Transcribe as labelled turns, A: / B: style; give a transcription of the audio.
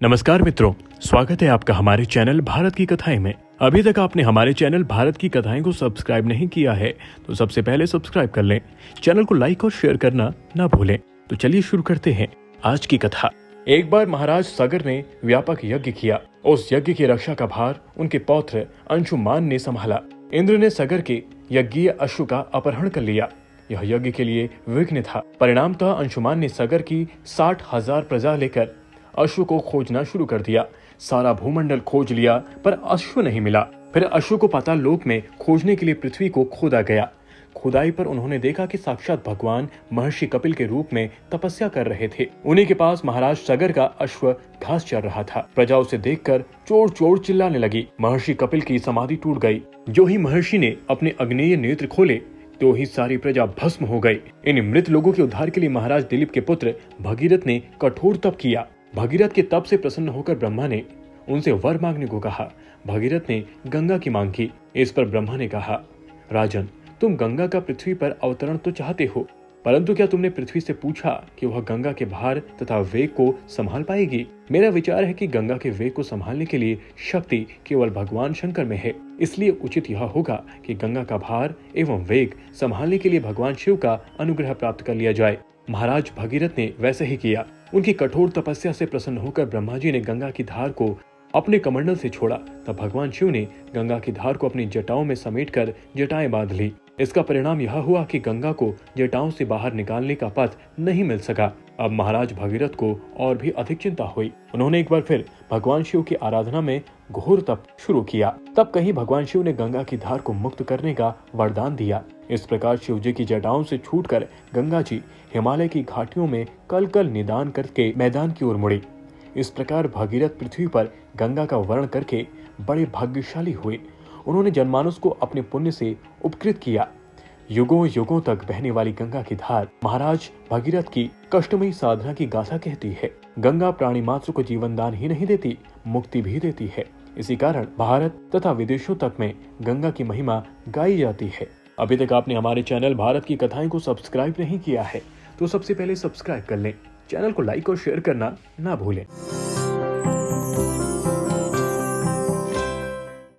A: नमस्कार मित्रों, स्वागत है आपका हमारे चैनल भारत की कथाएं में। अभी तक आपने हमारे चैनल भारत की कथाएं को सब्सक्राइब नहीं किया है तो सबसे पहले सब्सक्राइब कर लें। चैनल को लाइक और शेयर करना ना भूलें। तो चलिए शुरू करते हैं आज की कथा। एक बार महाराज सगर ने व्यापक यज्ञ किया। उस यज्ञ की रक्षा का भार उनके पौत्र अंशुमान ने संभाला। इंद्र ने सगर के यज्ञीय अश्व का अपहरण कर लिया। यह यज्ञ के लिए विघ्न था। परिणामतः अंशुमान ने सगर की 60,000 प्रजा लेकर अश्व को खोजना शुरू कर दिया। सारा भूमंडल खोज लिया पर अश्व नहीं मिला। फिर अश्व को पाताल लोक में खोजने के लिए पृथ्वी को खोदा गया। खुदाई पर उन्होंने देखा कि साक्षात भगवान महर्षि कपिल के रूप में तपस्या कर रहे थे। उन्हीं के पास महाराज सगर का अश्व घास चर रहा था। प्रजा उसे देखकर चोर चोर चिल्लाने लगी। महर्षि कपिल की समाधि टूट गई। जो ही महर्षि ने अपने अग्नेय नेत्र खोले तो ही सारी प्रजा भस्म हो गई। इन मृत लोगों के उद्धार के लिए महाराज दिलीप के पुत्र भगीरथ ने कठोर तप किया। भगीरथ के तप से प्रसन्न होकर ब्रह्मा ने उनसे वर मांगने को कहा। भगीरथ ने गंगा की मांग की। इस पर ब्रह्मा ने कहा, राजन, तुम गंगा का पृथ्वी पर अवतरण तो चाहते हो, परंतु क्या तुमने पृथ्वी से पूछा कि वह गंगा के भार तथा वेग को संभाल पाएगी? मेरा विचार है कि गंगा के वेग को संभालने के लिए शक्ति केवल भगवान शंकर में है। इसलिए उचित यह होगा कि गंगा का भार एवं वेग संभालने के लिए भगवान शिव का अनुग्रह प्राप्त कर लिया जाए। महाराज भगीरथ ने वैसे ही किया। उनकी कठोर तपस्या से प्रसन्न होकर ब्रह्मा जी ने गंगा की धार को अपने कमंडल से छोड़ा। तब भगवान शिव ने गंगा की धार को अपनी जटाओं में समेटकर जटाएं बांध ली। इसका परिणाम यह हुआ कि गंगा को जटाओं से बाहर निकालने का पथ नहीं मिल सका। अब महाराज भगीरथ को और भी अधिक चिंता हुई। उन्होंने एक बार फिर भगवान शिव की आराधना में घोर तप शुरू किया। तब कहीं भगवान शिव ने गंगा की धार को मुक्त करने का वरदान दिया। इस प्रकार शिव जी की जटाओं से छूटकर गंगा जी हिमालय की घाटियों में कल कल निदान करके मैदान की ओर मुड़ी। इस प्रकार भगीरथ पृथ्वी पर गंगा का वर्ण करके बड़े भाग्यशाली हुए। उन्होंने जनमानस को अपने पुण्य से उपकृत किया। युगों युगों तक बहने वाली गंगा की धार महाराज भगीरथ की कष्टमयी साधना की गाथा कहती है। गंगा प्राणी मात्र को जीवन दान ही नहीं देती, मुक्ति भी देती है। इसी कारण भारत तथा विदेशों तक में गंगा की महिमा गाई जाती है। अभी तक आपने हमारे चैनल भारत की कथाएं को सब्सक्राइब नहीं किया है तो सबसे पहले सब्सक्राइब कर लें। चैनल को लाइक और शेयर करना ना भूलें।